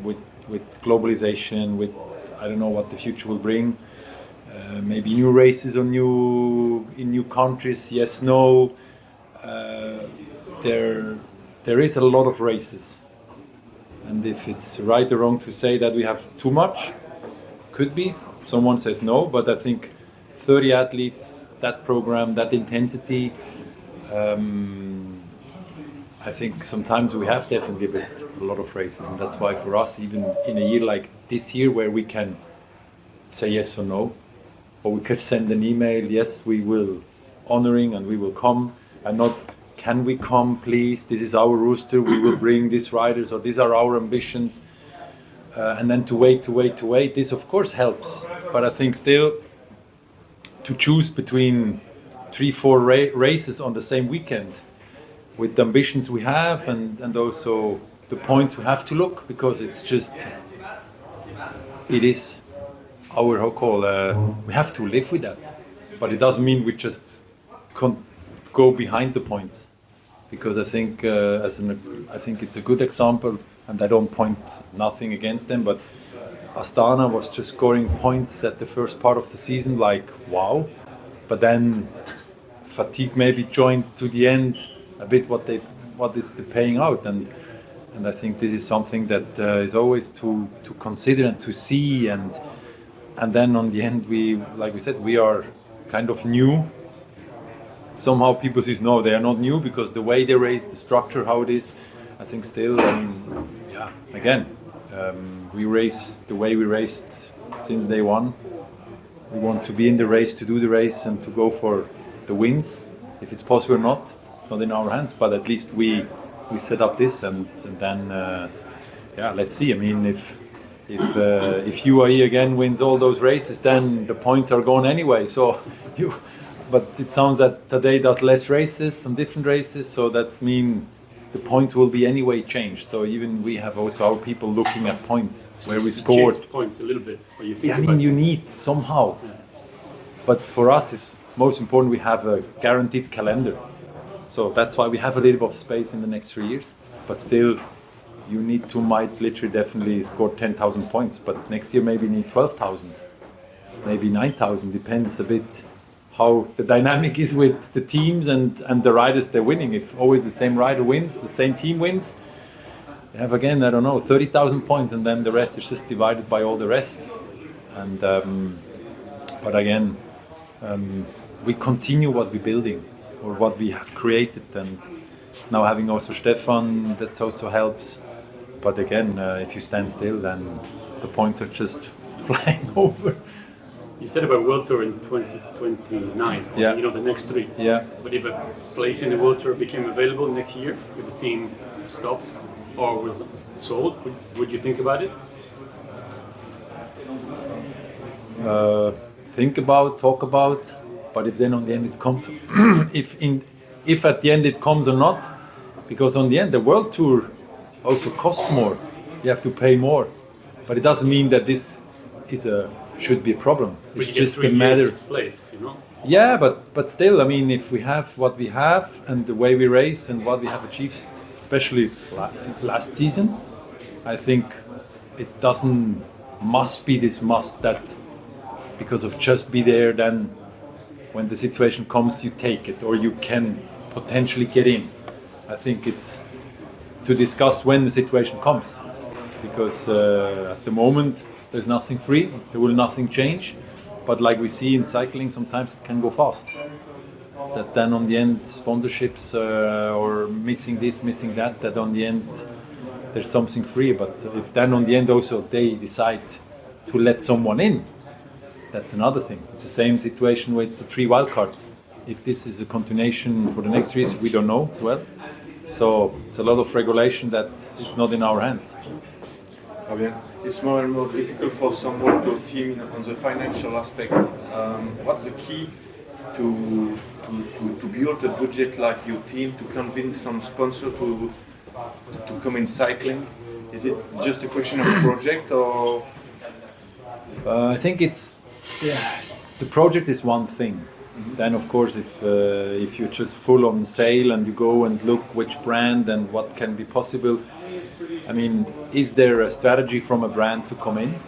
with globalization, with I don't know what the future will bring. Maybe new races in new countries. Yes, no. There is a lot of races, and if it's right or wrong to say that we have too much, could be. Someone says no, but I think 30 athletes, that program, that intensity. I think sometimes we have definitely a lot of races, and that's why for us, even in a year like this year, where we can say yes or no, or we could send an email, yes, we will honoring and we will come, and not can we come, please, this is our roster, we will bring these riders, or these are our ambitions, and then to wait, this of course helps, but I think still to choose between 3-4 races on the same weekend, with the ambitions we have and also the points we have to look, because it's just, it is our we have to live with that. But it doesn't mean we just can't go behind the points, because I think I think it's a good example, and I don't point nothing against them, but Astana was just scoring points at the first part of the season, like wow, but then fatigue maybe joined to the end a bit what is the paying out, and I think this is something that is always to consider and to see, and then on the end like we said, we are kind of new. Somehow people say no, they are not new, because the way they race, the structure, how it is, I think still, again, we race the way we raced since day one. We want to be in the race, to do the race, and to go for the wins. If it's possible or not, it's not in our hands, but at least we set up this, and then let's see. I mean, if UAE again wins all those races, then the points are gone anyway. So but it sounds that today does less races, some different races, so that's mean the points will be anyway changed. So even we have also our people looking at points, where we scored. Points a little bit. Or you think you need somehow. Yeah. But for us, it's most important we have a guaranteed calendar. So that's why we have a little bit of space in the next 3 years. But still, you might literally definitely score 10,000 points. But next year maybe you need 12,000, maybe 9,000. Depends a bit how the dynamic is with the teams and the riders they're winning. If always the same rider wins, the same team wins, you have again, I don't know, 30,000 points, and then the rest is just divided by all the rest. And but again, we continue what we're building, or what we have created, and now having also Stefan, that also helps. But again, if you stand still, then the points are just flying over. You said about World Tour in 2029, yeah. The next 3. Yeah. But if a place in the World Tour became available next year, if the team stopped or was sold, would you think about it? Think about, talk about, but if then on the end it comes, if at the end it comes or not, because on the end the World Tour also costs more, you have to pay more, but it doesn't mean that this should be a problem. It's just a matter. Place, Yeah, but still, I mean, if we have what we have and the way we race and what we have achieved, especially last season, I think it must be this must that because of just be there, then when the situation comes, you take it, or you can potentially get in. I think it's to discuss when the situation comes, because at the moment there's nothing free, there will nothing change, but like we see in cycling, sometimes it can go fast. That then on the end sponsorships or missing this, missing that on the end there's something free, but if then on the end also they decide to let someone in, that's another thing. It's the same situation with the 3 wildcards. If this is a continuation for the next race, we don't know as well. So it's a lot of regulation that it's not in our hands. Fabian, it's more and more difficult for some World Tour team on the financial aspect. What's the key to build a budget like your team, to convince some sponsor to come in cycling? Is it just a question of a project, or? I think the project is one thing. Mm-hmm. Then of course if you're just full on sale and you go and look which brand and what can be possible, I mean, is there a strategy from a brand to come in?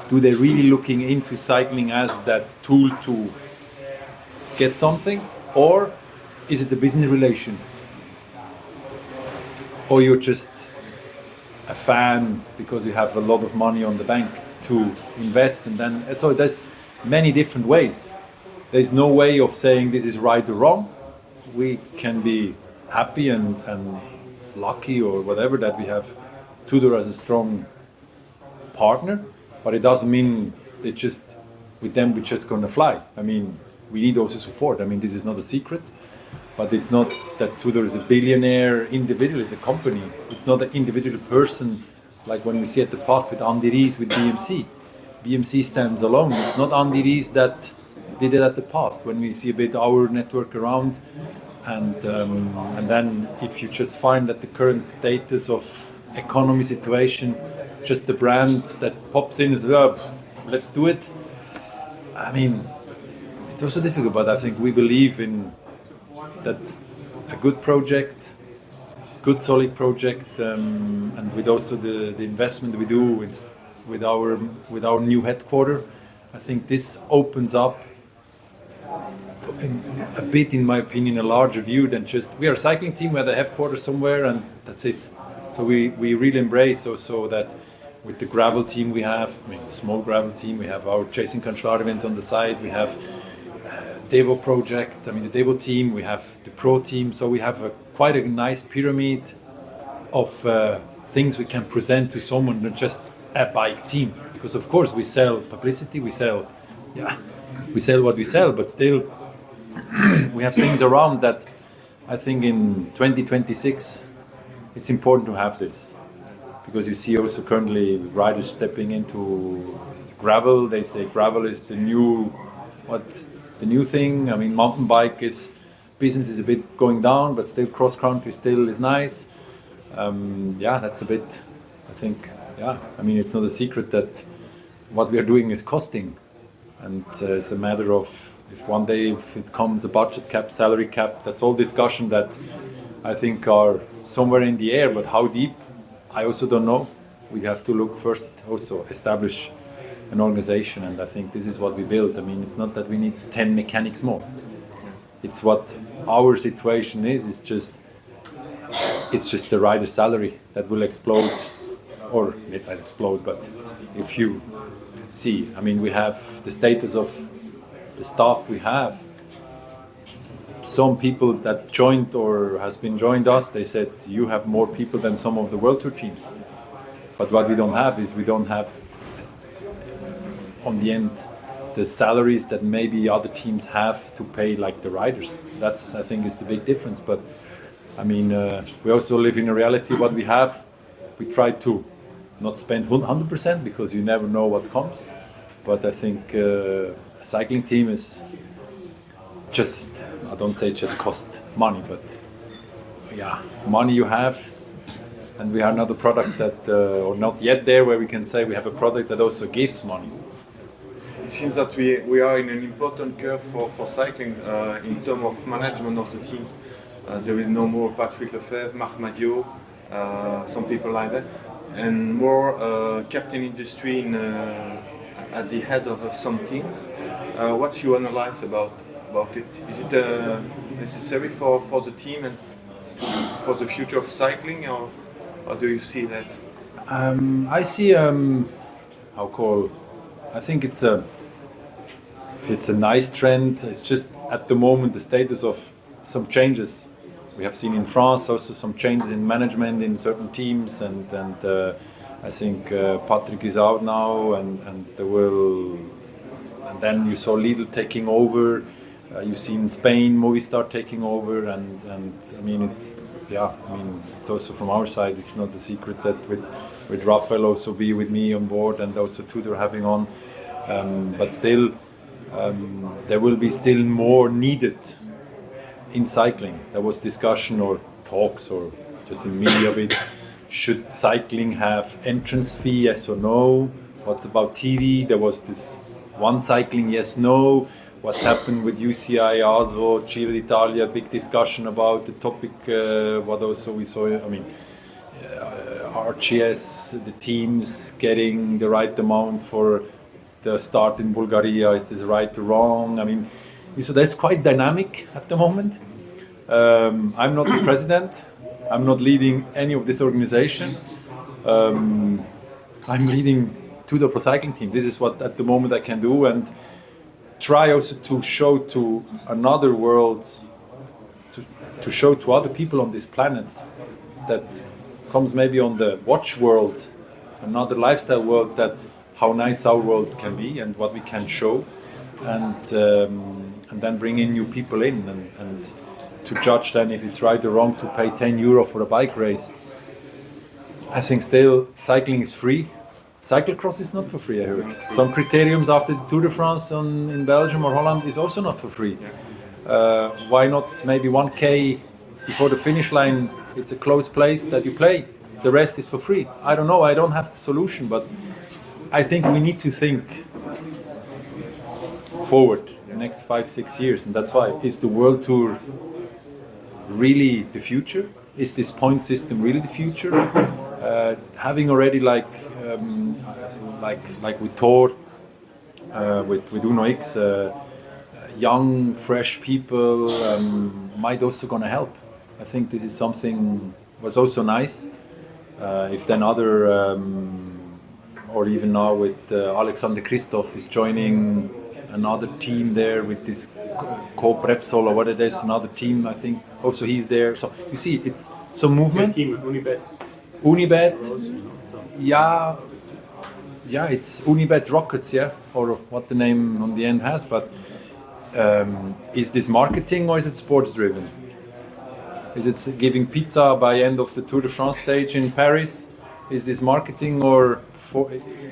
Do they really looking into cycling as that tool to get something? Or is it a business relation? Or you're just a fan because you have a lot of money on the bank to invest, and then so there's many different ways. There's no way of saying this is right or wrong. We can be happy and lucky or whatever that we have Tudor as a strong partner, but it doesn't mean that just with them we're just gonna fly. I mean, we need also support. I mean, this is not a secret, but it's not that Tudor is a billionaire individual, it's a company. It's not an individual person like when we see at the past with Andy Ries with BMC. BMC stands alone. It's not Andy Ries that did it at the past. When we see a bit our network around, and then if you just find that the current status of economy situation, just the brand that pops in as well, let's do it. I mean, it's also difficult, but I think we believe in that a good project, good solid project, and with also the investment we do with our new headquarter, I think this opens up a bit, in my opinion, a larger view than just we are a cycling team, we have a headquarters somewhere, and that's it. So we really embrace also that with the gravel team we have, I mean, the small gravel team, we have our Chasing Cancellara events on the side, we have Devo project, I mean the Devo team, we have the pro team, so we have quite a nice pyramid of things we can present to someone, not just a bike team. Because of course we sell publicity, we sell what we sell, but still we have things around that I think in 2026 it's important to have this. Because you see also currently riders stepping into gravel, they say gravel is the new thing. I mean, mountain bike business is a bit going down, but still cross country still is nice. That's a bit, I think, I mean, it's not a secret that what we are doing is costing. And it's a matter of if one day if it comes a budget cap, salary cap, that's all discussion that I think are somewhere in the air, but how deep, I also don't know. We have to look first, also establish an organization, and I think this is what we build. I mean, it's not that we need 10 mechanics more. It's what our situation is. It's just the rider salary that will explode, or it might explode. But if you see, I mean, we have the status of the staff we have. Some people that joined or has been joined us, they said you have more people than some of the World Tour teams. But what we don't have is we don't have on the end the salaries that maybe other teams have to pay like the riders. That's, I think, is the big difference. But I mean, we also live in a reality. What we have, we try to not spend 100% because you never know what comes. But I think a cycling team is just, I don't say just cost money, but money you have, and we are not a product that, or not yet there where we can say we have a product that also gives money. It seems that we are in an important curve for cycling in terms of management of the teams. There is no more Patrick Lefebvre, Marc Madiot, some people like that, and more captain industry at the head of some teams. What's your analysis about it? Is it necessary for the team and for the future of cycling, or do you see that? I see. I think it's a nice trend. It's just at the moment the status of some changes we have seen in France, also some changes in management in certain teams, and I think Patrick is out now, and then you saw Lidl taking over. You've seen Spain, Movistar taking over, and I mean it's also from our side. It's not a secret that with Rafael also be with me on board, and also Tudor having on, but still there will be still more needed in cycling. There was discussion or talks or just in media a bit. Should cycling have entrance fee? Yes or no? What about TV? There was this one cycling, yes, no. What's happened with UCI, ASO, Giro d'Italia, big discussion about the topic, what also we saw, I mean, RGS, the teams getting the right amount for the start in Bulgaria, is this right or wrong? I mean, so that's quite dynamic at the moment. I'm not the president. I'm not leading any of this organization. I'm leading Tudor Pro Cycling team. This is what at the moment I can do, and try also to show to another world, to show to other people on this planet that comes maybe on the watch world, another lifestyle world, that how nice our world can be and what we can show, and then bring in new people in, and to judge then if it's right or wrong to pay 10 euro for a bike race. I think still cycling is free. Cyclocross is not for free, I heard. Some criteriums after the Tour de France in Belgium or Holland is also not for free. Why not maybe 1K before the finish line? It's a close place that you play. The rest is for free. I don't know, I don't have the solution, but I think we need to think forward the next 5-6 years, and that's why. Is the World Tour really the future? Is this point system really the future? Having already like with Thor, with Uno X, young, fresh people might also gonna help. I think this is something was also nice. If then other, or even now with Alexander Christoph is joining another team there with this Co-Prepsol or what it is, another team, I think also he's there. So you see, it's some movement. Team with Unibet, yeah, it's Unibet Rockets, yeah, or what the name on the end has. But is this marketing or is it sports driven? Is it giving pizza by end of the Tour de France stage in Paris? Is this marketing or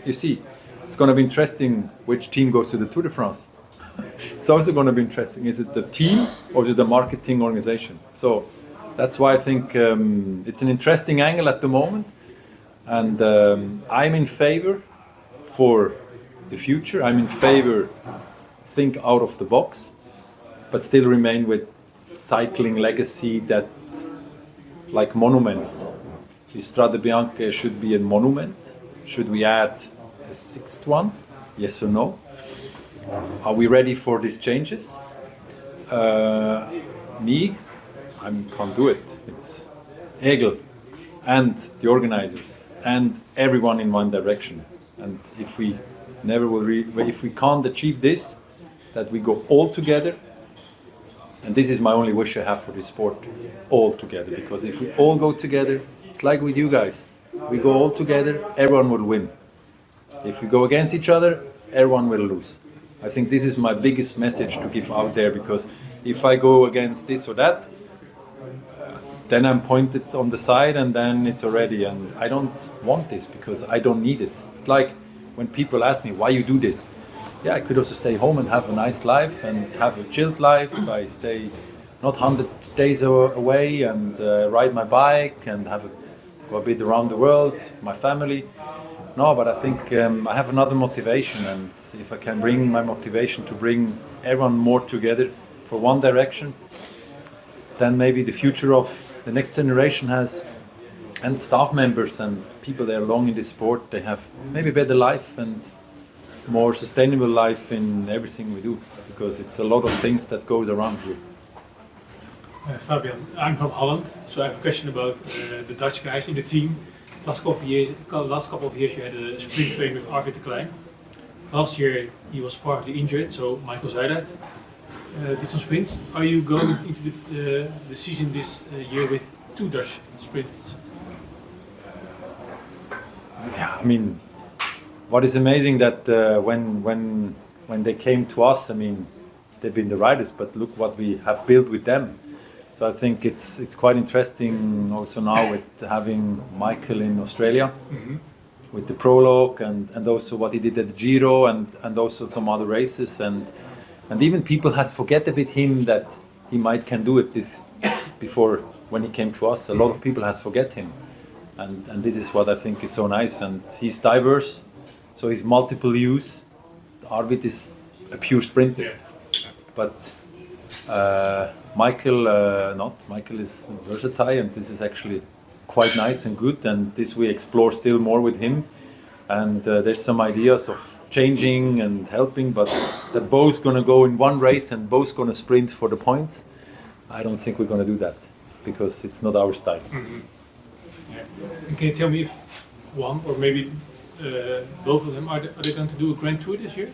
you see, it's going to be interesting which team goes to the Tour de France. It's also going to be interesting. Is it the team or is it the marketing organization? So that's why I think it's an interesting angle at the moment, and I'm in favor for the future. I'm in favor, think out of the box, but still remain with cycling legacy that, like monuments. Is Strade Bianche should be a monument. Should we add a sixth one? Yes or no? Are we ready for these changes? Me, I can't do it. It's Egel and the organizers and everyone in one direction. And if we never will, if we can't achieve this, that we go all together. And this is my only wish I have for this sport, all together. Because if we all go together, it's like with you guys. We go all together, everyone will win. If we go against each other, everyone will lose. I think this is my biggest message to give out there, because if I go against this or that, then I'm pointed on the side and then it's already, and I don't want this because I don't need it. It's like when people ask me why you do this. Yeah, I could also stay home and have a nice life and have a chilled life. I stay not 100 days away and ride my bike and go a bit around the world, my family. No, but I think I have another motivation, and if I can bring my motivation to bring everyone more together for one direction, then maybe the future of the next generation has, and staff members and people that are long in this sport, they have maybe better life and more sustainable life in everything we do, because it's a lot of things that goes around here. Fabian, I'm from Holland, so I have a question about the Dutch guys in the team. Last couple of years you had a sprint training with Arvid de Klein. Last year he was partly injured, so Michael Zuidat did some sprints. Are you going into the season this year with 2 Dutch sprinters? Yeah, I mean, what is amazing that when they came to us, I mean, they've been the riders, but look what we have built with them. So I think it's quite interesting also now with having Michael in Australia, with the prologue and also what he did at the Giro and also some other races, and even people has forget a bit him that he might can do it this before when he came to us. A lot of people has forget him, and this is what I think is so nice, and he's diverse, so he's multiple use. Arvid is a pure sprinter, but Michael is versatile, and this is actually quite nice and good, and this we explore still more with him. And there's some ideas of changing and helping, but that both gonna go in one race and both gonna sprint for the points. I don't think we're gonna do that because it's not our style. Mm-hmm. Yeah. And can you tell me if one or maybe both of them are they going to do a Grand Tour this year?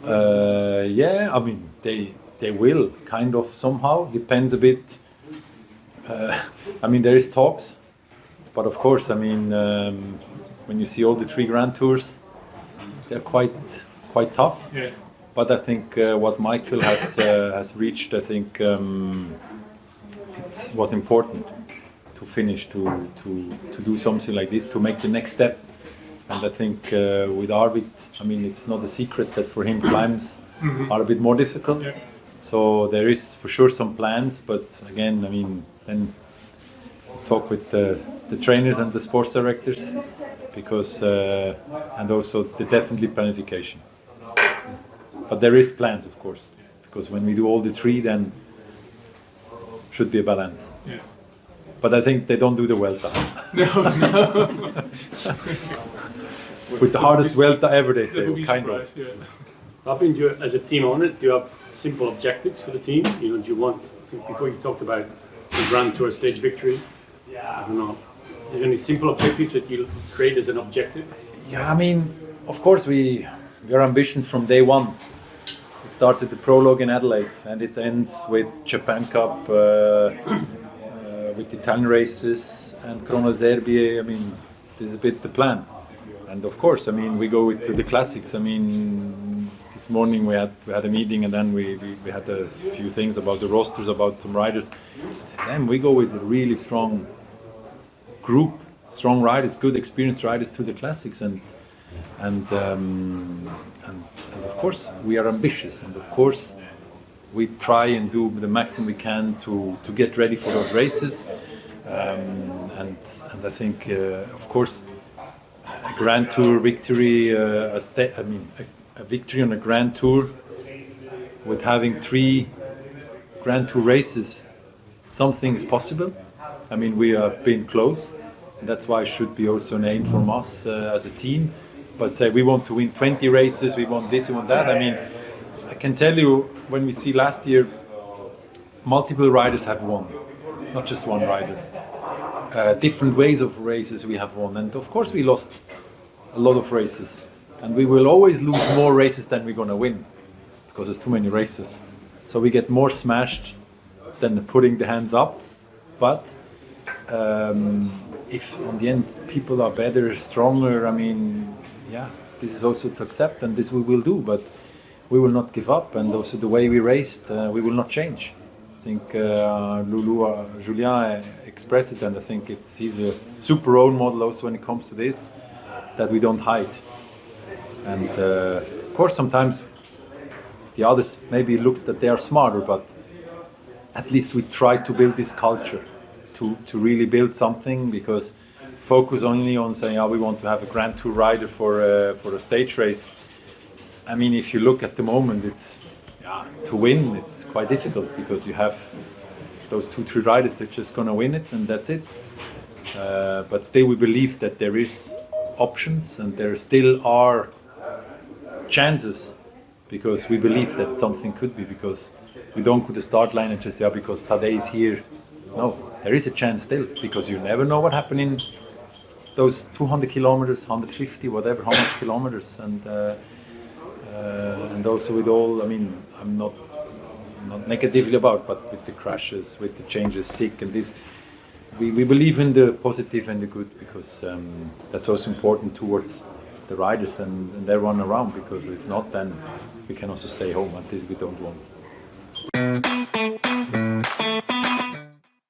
Yeah, I mean they will kind of somehow. Depends a bit. I mean there is talks, but of course I mean when you see all the 3 Grand Tours, they're quite tough. Yeah. But I think what Michael has reached, I think it was important to finish to do something like this, to make the next step. And I think with Arvid, I mean, it's not a secret that for him climbs are a bit more difficult. Yeah. So there is for sure some plans, but again, I mean, then talk with the trainers and the sports directors, because and also the definitely planification. But there is plans, of course, because when we do all the 3, then should be a balance. Yeah. But I think they don't do the Vuelta. No. With the hardest Vuelta ever, they That say, would be kind of. surprised, yeah. Fabian, do you, as a team owner, do you have simple objectives for the team? You know, do you want, I think before you talked about the Grand Tour stage victory, I don't know, is there any simple objectives that you create as an objective? Yeah, I mean, of course we are ambitions from day one. It starts at the prologue in Adelaide and it ends with Japan Cup, with Italian races and Chrono Serbia. I mean, this is a bit the plan. And of course, I mean, we go to the classics. I mean, this morning we had a meeting and then we had a few things about the rosters, about some riders. Then we go with a really strong group, strong riders, good experienced riders to the classics, and of course we are ambitious, and of course we try and do the maximum we can to get ready for those races, and I think of course a Grand Tour victory, a victory on a Grand Tour with having 3 Grand Tour races, something is possible. I mean, we have been close. That's why it should be also an aim from us as a team. But say we want to win 20 races, we want this, we want that. I mean, I can tell you, when we see last year, multiple riders have won, not just one rider. Different ways of races we have won, and of course we lost a lot of races, and we will always lose more races than we're gonna win, because there's too many races. So we get more smashed than putting the hands up. But if on the end people are better, stronger, I mean, yeah, this is also to accept, and this we will do, but we will not give up, and also the way we raced, we will not change. I think Julien expressed it, and I think he's a super role model also when it comes to this, that we don't hide. And of course sometimes the others maybe it looks that they are smarter, but at least we try to build this culture, to really build something, because focus only on saying, we want to have a Grand Tour rider for a stage race. I mean, if you look at the moment, it's to win, it's quite difficult, because you have those 2-3 riders that are just gonna win it, and that's it. But still, we believe that there is options, and there still are chances, because we believe that something could be, because we don't go to the start line and just say, because Tadej is here. No, there is a chance still, because you never know what happened in those 200 kilometers, 150, whatever, how much kilometers, and also with all, I mean, I'm not negatively about, but with the crashes, with the changes, sick, and this, we believe in the positive and the good, because that's also important towards the riders and everyone around, because if not, then we can also stay home, and this we don't want.